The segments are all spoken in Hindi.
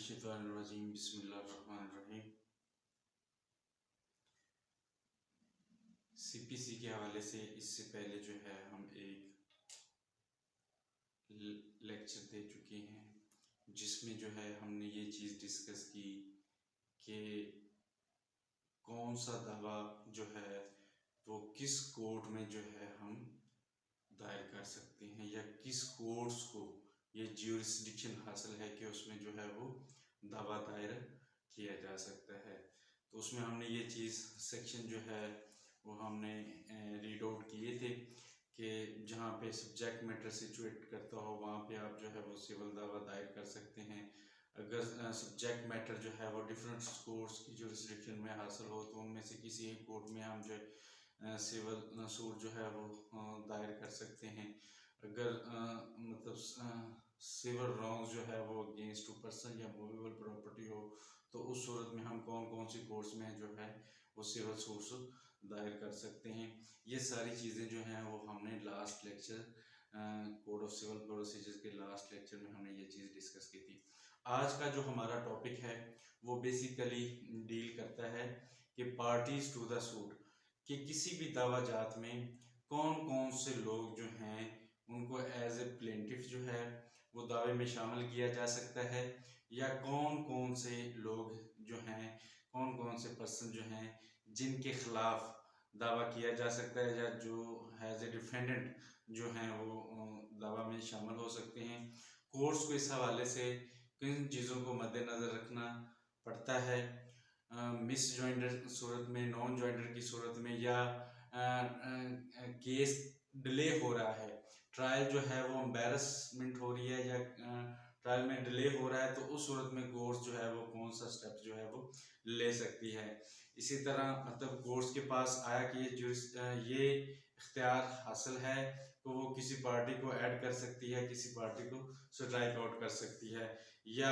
मिनश्शैतानिर्रजीम बिस्मिल्लाहिर्रहमानिर्रहीम। सीपीसी के हवाले से इससे पहले जो है हम एक लेक्चर दे चुके हैं जिसमें जो है हमने ये चीज़ डिस्कस की कि कौन सा दावा जो है वो किस कोर्ट में जो है हम दायर कर सकते हैं या किस कोर्ट्स को ये ज्यूरिसडिक्शन हासिल है कि उसमें जो है वो दावा दायर किया जा सकता है। तो उसमें हमने ये चीज़ सेक्शन जो है वो हमने रीड आउट किए थे कि जहाँ पे सब्जेक्ट मैटर सिचुएट करता हो वहाँ पे आप जो है वो सिविल दावा दायर कर सकते हैं। अगर सब्जेक्ट मैटर जो है वो डिफरेंट कोर्ट्स की ज्यूरिसडिक्शन में हासिल हो तो उनमें से किसी एक कोर्ट में हम जो सिविल सूट जो है वो दायर कर सकते हैं। अगर मतलब सिविल रॉन्ग्स जो है वो अगेंस्ट टू पर्सन या मूवेबल प्रॉपर्टी हो तो उस सूरत में हम कौन कौन सी कोर्ट्स में जो है वो सिविल सूट्स दायर कर सकते हैं। ये सारी चीज़ें जो हैं वो हमने last lecture code of civil procedure के लास्ट लेक्चर में हमने ये चीज़ डिस्कस की थी। आज का जो हमारा टॉपिक है वो बेसिकली डील करता है कि पार्टीज टू द सूट, कि किसी भी दावा जात में कौन कौन से लोग जो हैं उनको एज ए प्लेंटिफ जो है वो दावे में शामिल किया जा सकता है, या कौन कौन से लोग जो हैं कौन कौन से पर्सन जो हैं जिनके खिलाफ दावा किया जा सकता है या जो एज ए डिफेंडेंट जो हैं वो दावा में शामिल हो सकते हैं। कोर्ट्स को इस हवाले से किन चीज़ों को मद्देनज़र रखना पड़ता है, मिस जॉइंडर सूरत में, नॉन जॉइंडर की सूरत में, या केस डिले हो रहा है, ट्रायल जो है वो एम्बेरसमेंट हो रही है या ट्रायल में डिले हो रहा है, तो उस सूरत में कोर्ट्स जो है वो कौन सा स्टेप जो है वो ले सकती है। इसी तरह मतलब कोर्ट्स के पास आया कि ये इख्तियार हासिल है तो वो किसी पार्टी को ऐड कर सकती है, किसी पार्टी को स्ट्राइक आउट कर सकती है, या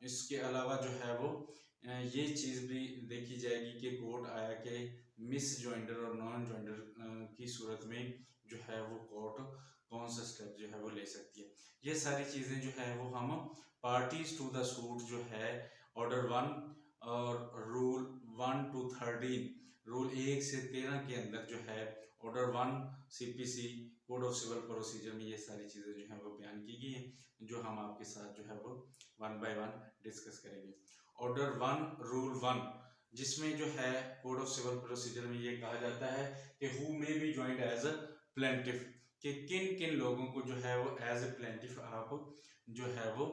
इसके अलावा जो है वो ये चीज़ भी देखी जाएगी कि कोर्ट आया कि मिस जॉइंडर और नॉन जॉइंडर की सूरत में जो है वो कोर्ट कौन सा स्टेप जो है वो ले सकती है। ये सारी चीज़ें जो है वो हम पार्टीज टू द सूट जो है ऑर्डर 1 और रूल 1 to 13, रूल 1 से 13 के अंदर जो है order 1 CPC code of civil procedure में ये सारी चीज़ें जो है वो बयान की गई हैं जो हम आपके साथ जो है वो 1 by 1 डिस्कस करेंगे। ऑर्डर 1 रूल 1 जिसमें जो है कोड ऑफ सिविल प्रोसीजर में ये कहा जाता है कि who may be joined as a plaintiff, कि किन किन लोगों को जो है वो एज ए प्लेंटिफ आप जो है वो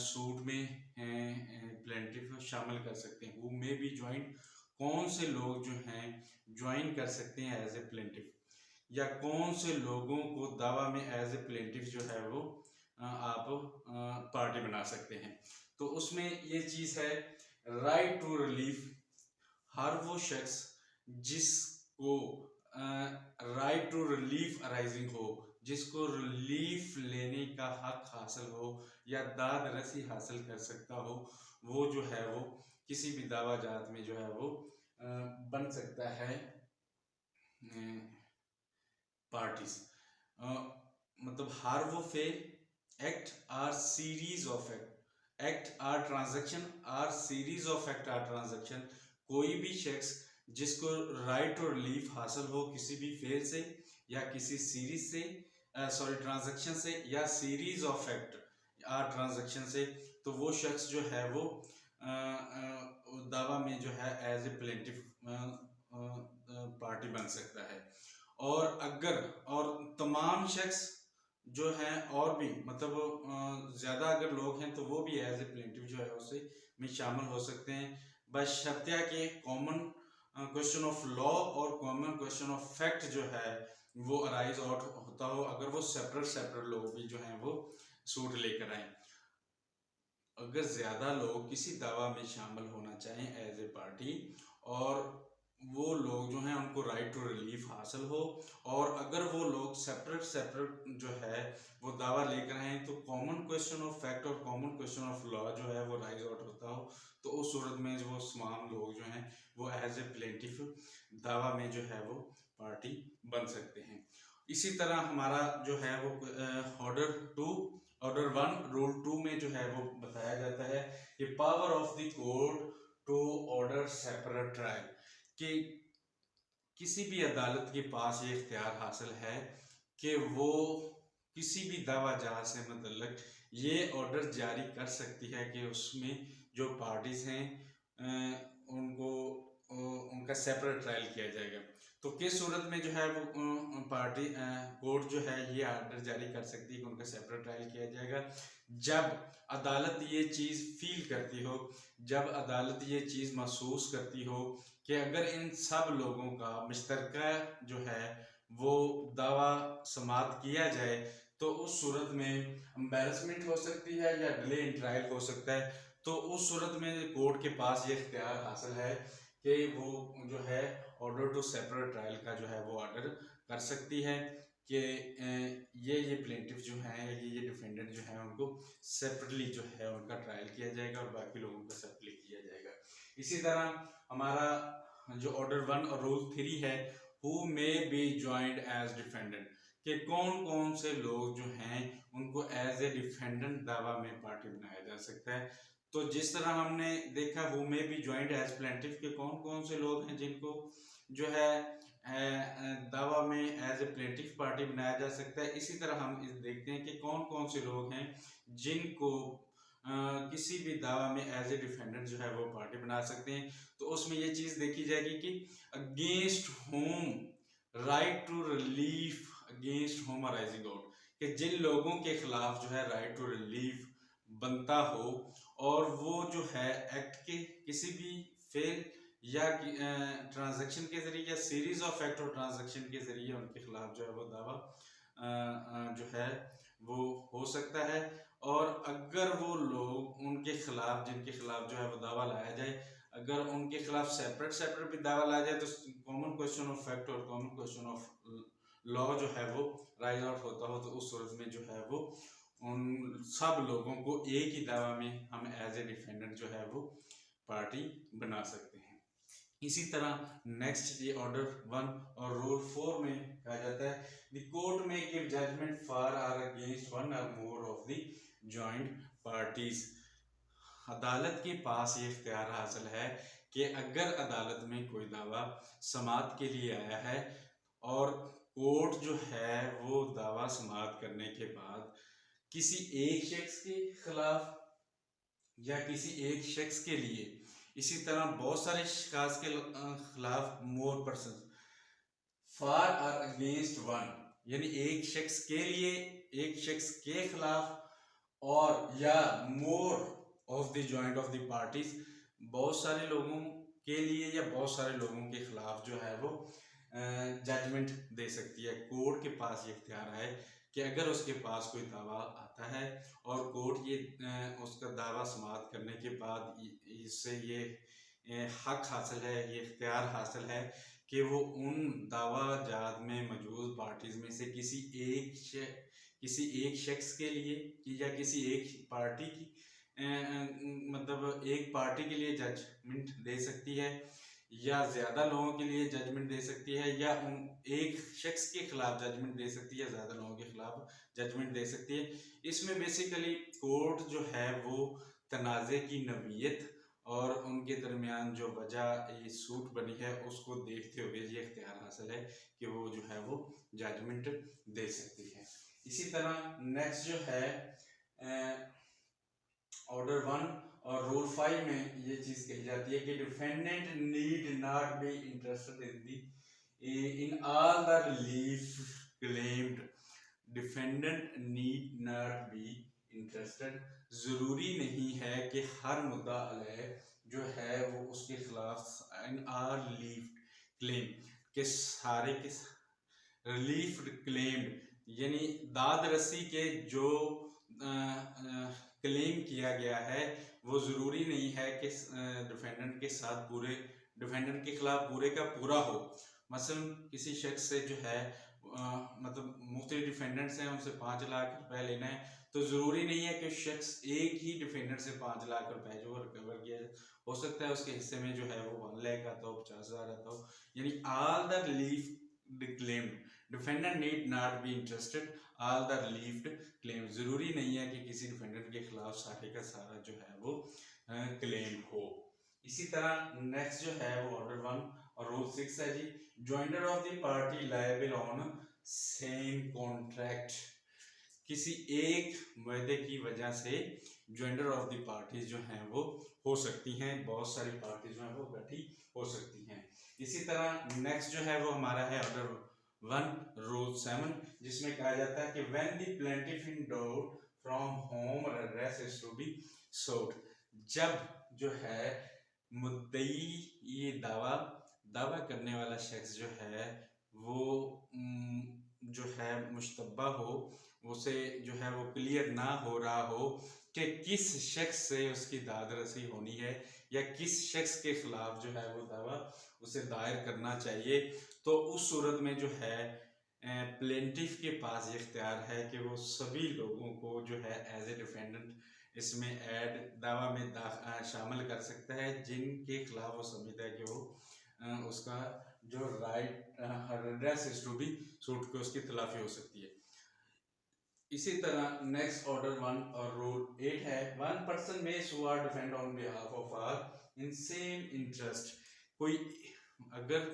सूट में प्लेंटिफ शामिल कर सकते हैं। हु मे बी जॉइंड, कौन से लोग जो हैं ज्वाइन कर सकते हैं एज ए प्लेंटिफ, या कौन से लोगों को दावा में एज ए प्लेंटिफ जो है वो आप पार्टी बना सकते हैं। तो उसमें ये चीज़ है राइट टू रिलीफ, हर वो शख्स जिसको राइट टू रिलीफ अराइजिंग हो, जिसको रिलीफ लेने का हक हासिल हो या दाद रसी हासिल कर सकता हो, वो जो है वो किसी भी दावा जात में जो है वो बन सकता है पार्टीज। मतलब हर वो फेल act or series of act or transaction or series of act or transaction, कोई भी शख्स जिसको राइट टू रिलीफ हासिल हो किसी भी फेल से या किसी सीरीज से ट्रांजैक्शन से या series of act or transaction से, तो वो शख्स जो है वो दावा में जो है एज ए प्लेंटिफ पार्टी बन सकता है। और अगर और तमाम शख्स जो हैं और भी मतलब ज़्यादा अगर लोग हैं तो वो भी एज ए प्लेंटिफ जो है उसे में शामिल हो सकते हैं, बशर्ते कि कॉमन क्वेश्चन ऑफ लॉ और कॉमन क्वेश्चन ऑफ फैक्ट जो है वो अराइज आउट होता हो, अगर वो सेपरेट लोग भी जो हैं वो सूट लेकर आए। अगर ज़्यादा लोग किसी दावा में शामिल होना चाहें एज ए पार्टी और वो लोग जो हैं उनको राइट टू रिलीफ हासिल हो, और अगर वो लोग सेपरेट जो है वो दावा लेकर आए तो कॉमन क्वेश्चन ऑफ फैक्ट और कॉमन क्वेश्चन ऑफ लॉ जो है वो राइज आउट होता हो, तो उस सूरत में जो तमाम लोग जो हैं वो एज ए प्लेंटिफ दावा में जो है वो पार्टी बन सकते हैं। इसी तरह हमारा जो है वो ऑर्डर 2 ऑर्डर 1 रूल 2 में जो है वो बताया जाता है कि power of the court to order separate trial, कि किसी भी अदालत के पास ये इख्तियार हासिल है कि वो किसी भी दावा जहाज से मतलब ये ऑर्डर जारी कर सकती है कि उसमें जो पार्टीज हैं उनको उनका सेपरेट ट्रायल किया जाएगा। तो किस सूरत में जो है वो पार्टी कोर्ट जो है ये ऑर्डर जारी कर सकती है कि उनका सेपरेट ट्रायल किया जाएगा, जब अदालत ये चीज़ फील करती हो, जब अदालत ये चीज़ महसूस करती हो कि अगर इन सब लोगों का मुश्तरका जो है वो दावा समाप्त किया जाए तो उस सूरत में एम्बैरसमेंट हो सकती है या डिले इन ट्रायल हो सकता है। तो उस सूरत में कोर्ट के पास ये इख्तियार हासिल है कि वो जो है ऑर्डर टू सेपरेट ट्रायल का जो है वो ऑर्डर कर सकती है कि ये प्लेंटिफ जो हैं ये डिफेंडेंट जो हैं उनको सेपरेटली जो है उनका ट्रायल किया जाएगा और बाकी लोगों का सेपरेटली किया जाएगा। इसी तरह हमारा जो ऑर्डर 1 और रूल 3 है, who may be joined as defendant, कि कौन कौन से लोग जो हैं उनको एज ए डिफेंडेंट दावा में पार्टी बनाया जा सकता है। तो जिस तरह हमने देखा who may be joined as plaintiff के कौन कौन से लोग हैं जिनको जो है दावा में एज ए प्लेंटिफ पार्टी बनाया जा सकता है, इसी तरह हम देखते हैं कि कौन कौन से लोग हैं जिनको किसी भी दावा में एज ए डिफेंडेंट जो है वो पार्टी बना सकते हैं। तो उसमें ये चीज़ देखी जाएगी कि against whom right to relief against whom arising out, कि जिन लोगों के खिलाफ जो है राइट टू रिलीफ बनता हो और वो जो है एक्ट के किसी भी फेल या ट्रांजैक्शन के जरिए या सीरीज ऑफ एक्ट और ट्रांजैक्शन के जरिए उनके खिलाफ जो है वो दावा जो है वो हो सकता है। और अगर वो लोग उनके खिलाफ जिनके खिलाफ जो है वो दावा लाया जाए, अगर उनके खिलाफ सेपरेट भी दावा लाया जाए तो कॉमन क्वेश्चन ऑफ फैक्ट और कॉमन क्वेश्चन ऑफ लॉ जो है वो राइज आउट होता हो, तो उस सूरत में जो है वो उन सब लोगों को एक ही दावा में हम एज ए डिफेंडेंट जो है वो पार्टी बना सकते हैं। इसी तरह नेक्स्ट ये ऑर्डर 1 और रूल 4 में कहा जाता है द कोर्ट में गिव जजमेंट फॉर और अगेंस्ट वन और more of the joint parties. अदालत के पास ये इख्तियार हासिल है कि अगर अदालत में कोई दावा समाअत के लिए आया है और कोर्ट जो है वो दावा समाअत करने के बाद किसी एक शख्स के खिलाफ या किसी एक शख्स के लिए, इसी तरह बहुत सारे शख्स के खिलाफ मोर पर्सन फॉर और अगेंस्ट वन, यानी एक शख्स के लिए एक शख्स के खिलाफ और या more of the joint of the parties, बहुत सारे लोगों के लिए या बहुत सारे लोगों के खिलाफ जो है वो जजमेंट दे सकती है। कोर्ट के पास ये इख्तियार है कि अगर उसके पास कोई दावा आता है और कोर्ट ये उसका दावा समाअत करने के बाद इससे ये हक हासिल है, ये इख्तियार हासिल है कि वो उन दावा जात में मौजूद पार्टीज में से किसी एक शख्स के लिए या किसी एक पार्टी की मतलब एक पार्टी के लिए जजमेंट दे सकती है या ज़्यादा लोगों के लिए जजमेंट दे सकती है या उन एक शख्स के खिलाफ जजमेंट दे सकती है या ज़्यादा लोगों के खिलाफ जजमेंट दे सकती है। इसमें बेसिकली कोर्ट जो है वो तनाज़े की नवीयत और उनके दरमियान जो वजह ये सूट बनी है उसको देखते हुए ये इख्तियार हासिल है कि वो जो है वो जजमेंट दे सकती है। इसी तरह नेक्स्ट जो है ऑर्डर 1 और रूल 5 में ये चीज कही जाती है कि defendant need not be interested in all the relief claimed. Defendant need not be interested, जरूरी नहीं है कि हर मुद्दा अलग जो है वो उसके खिलाफ इन ऑल रिलीफ क्लेम के सारे के रिलीफ क्लेम्ड यानी दाद रसी के जो क्लेम किया गया है वो ज़रूरी नहीं है कि डिफेंडेंट के साथ पूरे डिफेंडेंट के खिलाफ पूरे का पूरा हो। मसलन किसी शख्स से जो है मतलब मुख्तलिफ डिफेंडेंट्स हैं उनसे 5 लाख रुपए लेना है, तो ज़रूरी नहीं है कि शख्स एक ही डिफेंडेंट से 5 लाख रुपए जो रिकवर किया हो सकता है उसके हिस्से में जो है वो 1 लाख आता हो, 50,000 आता हो, यानी all the relief claimed defendant need not be interested all the relieved claim. जरूरी नहीं है कि किसी डिफेंडेंट के खिलाफ सारे का सारा जो है वो क्लेम हो। इसी तरह नेक्स्ट जो है वो ऑर्डर 1 और रूल 6 है जी, joinder of the party liable on same contract. किसी एक वायदे की वजह से जॉइंडर ऑफ द पार्टीज जो हैं वो हो सकती हैं, बहुत सारी पार्टीज जो हैं वो इकट्ठी हो सकती हैं। इसी तरह नेक्स्ट जो है वो हमारा है ऑर्डर 1 रूल 7, जिसमें कहा जाता है कि when the plaintiff in doubt from whom redress is to be sought. जब जो है मुद्दई ये दावा करने वाला शख्स जो है वो जो है मुश्तबा हो, उसे जो है वो क्लियर ना हो रहा हो कि किस शख्स से उसकी दाद रसी होनी है या किस शख्स के खिलाफ जो है वो दावा उसे दायर करना चाहिए, तो उस सूरत में जो है प्लेंटिफ के पास ये इख्तियार है कि वो सभी लोगों को जो है एज ए डिफेंडेंट इसमें ऐड दावा में शामिल कर सकता है जिनके खिलाफ वो समझता है कि वो उसका जो right redress is to be suit के उसकी खिलाफी हो सकती है। इसी तरह नेक्स्ट ऑर्डर 1 और रूल 8 है, one person may sue or defend on behalf of all in same interest. कोई अगर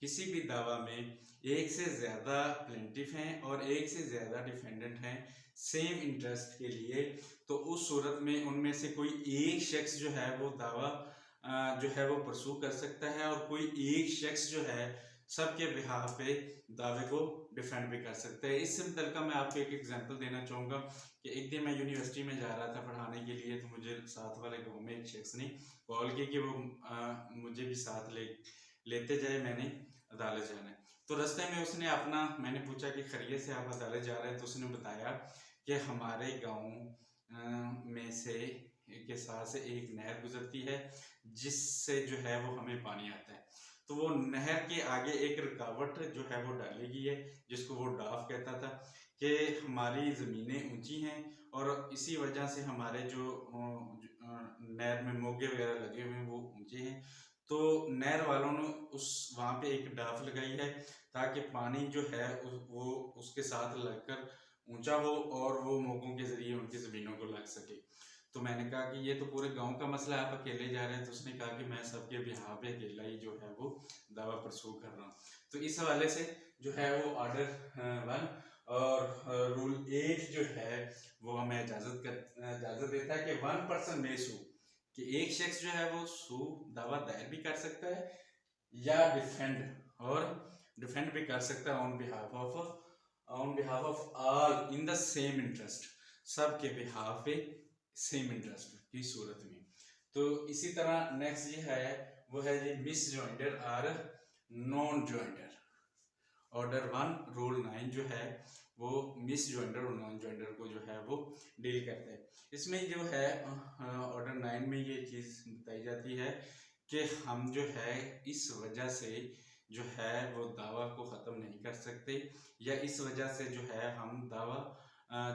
किसी भी दावा में एक से ज्यादा प्लेंटिफ हैं और एक से ज्यादा डिफेंडेंट हैं सेम इंटरेस्ट के लिए, तो उस सूरत में उनमें से कोई एक शख्स जो है वो दावा जो है वो परसू कर सकता है और कोई एक शख्स जो है सबके बिहाफ पे दावे को डिफेंड भी कर सकते हैं। इससे मुतल्लिका मैं आपको एक एग्जांपल देना चाहूँगा कि एक दिन मैं यूनिवर्सिटी में जा रहा था पढ़ाने के लिए, तो मुझे साथ वाले गाँव में एक शख्स ने कॉल की कि वो मुझे भी साथ लेते जाए, मैंने अदालत जाना है। तो रास्ते में उसने अपना, मैंने पूछा कि खैरियत से आप अदालत जा रहे हैं, तो उसने बताया कि हमारे गाँव में से के साथ से एक नहर गुजरती है जिससे जो है वो हमें पानी आता है, तो वो नहर के आगे एक रुकावट जो है वो डाली गई है जिसको वो डाफ कहता था कि हमारी ज़मीनें ऊंची हैं और इसी वजह से हमारे जो नहर में मोगे वगैरह लगे हुए हैं वो ऊंचे हैं। तो नहर वालों ने वहाँ पे एक डाफ लगाई है ताकि पानी जो है वो उसके साथ लगकर ऊंचा हो और वो मोगों के ज़रिए उनकी ज़मीनों को लग सके। तो मैंने कहा कि ये तो पूरे गांव का मसला है, आप अकेले जा रहे हैं। तो उसने कहा कि मैं सबके बिहाफ पे अकेला ही जो है वो दावा परसू कर रहा हूँ। तो इस हवाले से जो है वो ऑर्डर 1 और रूल 8 जो है वो हमें इजाज़त देता है कि वन पर्सन मे सू, कि एक शख्स जो है वो दावा दायर भी कर सकता है या डिफेंड भी कर सकता है on behalf of all in the same interest, सबके बिहाफ पे सेम इंटरेस्ट की सूरत में। तो इसी तरह नेक्स्ट ये है वो है जी मिस जॉइंडर और नॉन जॉइंडर। ऑर्डर 1 रूल 9 जो है वो मिस जॉइंडर और नॉन जॉइंडर को जो है वो डील करता है। इसमें जो है ऑर्डर 9 में ये चीज़ बताई जाती है कि हम जो है इस वजह से जो है वो दावा को ख़त्म नहीं कर सकते या इस वजह से जो है हम दावा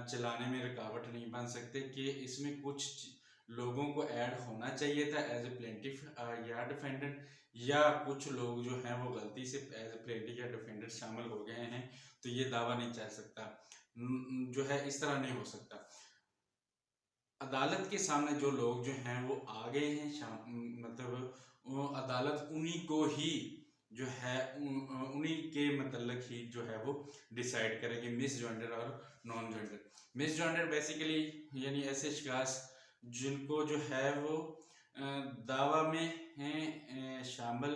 चलाने में रुकावट नहीं बन सकते कि इसमें कुछ लोगों को ऐड होना चाहिए था एज ए प्लेंटिफ या डिफेंडेंट, या कुछ लोग जो हैं वो गलती से एज ए प्लेंटिफ या डिफेंडेंट शामिल हो गए हैं, तो ये दावा नहीं चल सकता, जो है इस तरह नहीं हो सकता। अदालत के सामने जो लोग जो हैं वो आ गए हैं, मतलब वो अदालत उन्हीं को ही जो है उन्हीं के मतलब ही जो है वो डिसाइड करेगी मिस जॉइंडर और non joinder. Miss joinder basically यानी ऐसे शिकायत जिनको जो है वो दावा में शामिल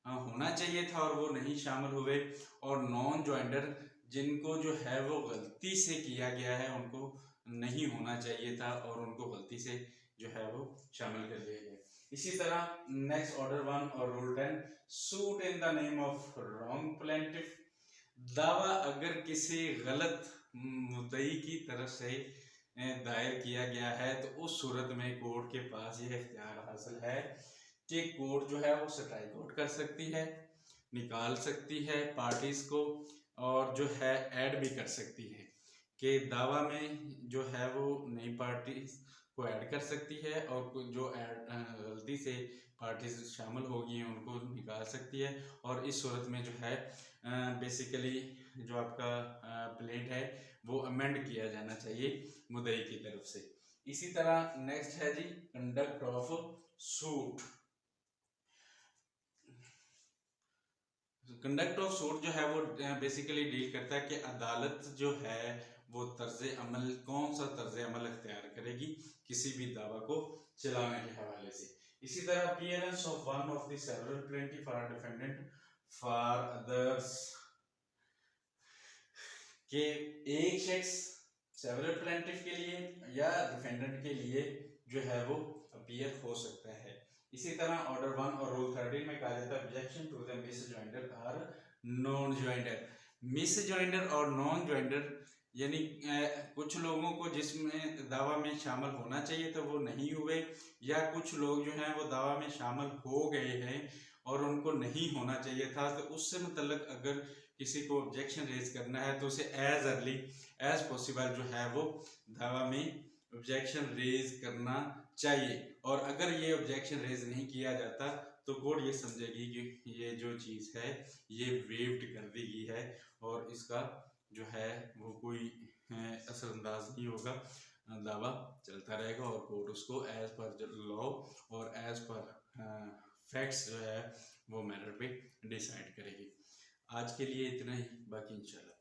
होना चाहिए था और वो नहीं शामिल हुए, और नॉन जॉइंडर जिनको जो है वो गलती से किया गया है, उनको नहीं होना चाहिए था और उनको गलती से जो है वो शामिल कर लिया गया। इसी तरह नेक्स्ट ऑर्डर 1 और rule 10 suit in the name of wrong plaintiff. दावा अगर किसी गलत मुद्दई की तरफ से दायर किया गया है तो उस सूरत में कोर्ट के पास यह इख्तियार हासिल है कि कोर्ट जो है वो स्ट्राइक आउट कर सकती है, निकाल सकती है पार्टीज को, और जो है ऐड भी कर सकती है कि दावा में जो है वो नई पार्टी को ऐड कर सकती है और जो गलती से पार्टीज शामिल होगी हैं उनको निकाल सकती है। और इस सूरत में जो है बेसिकली जो आपका प्लेट है वो अमेंड किया जाना चाहिए मुद्दई की तरफ से। इसी तरह नेक्स्ट है जी conduct of suit. Conduct of suit जो है वो बेसिकली डील करता है कि अदालत जो है वो तर्ज अमल, कौन सा तर्ज अमल अख्तियार करेगी किसी भी दावा को चलाने के हवाले से। इसी तरह appearance of one of the several plaintiff for defendant for others, कि एक शख्स सेवरल प्लेंटिफ के लिए या डिफेंडेंट के लिए जो है वो अपीयर हो सकता है। इसी तरह ऑर्डर 1 और रूल 13 में कहा जाता है ऑब्जेक्शन टू द मिसजॉइंडर और नॉन जॉइंडर। मिसजॉइंडर और नॉन जॉइंडर यानी कुछ लोगों को जिसमें दावा में शामिल होना चाहिए तो वो नहीं हुए, या कुछ लोग जो हैं वो दावा में शामिल हो गए हैं और उनको नहीं होना चाहिए था, तो उससे मतलब अगर किसी को ऑब्जेक्शन रेज करना है तो उसे एज अर्ली एज पॉसिबल जो है वो दावा में ऑब्जेक्शन रेज करना चाहिए। और अगर ये ऑब्जेक्शन रेज नहीं किया जाता तो कोर्ट ये समझेगी कि ये जो चीज़ है ये वेव्ड कर दी गई है और इसका जो है वो कोई असरअंदाज नहीं होगा, दावा चलता रहेगा और कोर्ट उसको एज पर लॉ और एज पर फैक्ट्स जो है वो मैटर पे डिसाइड करेगी। आज के लिए इतना ही, बाकी इंशाल्लाह।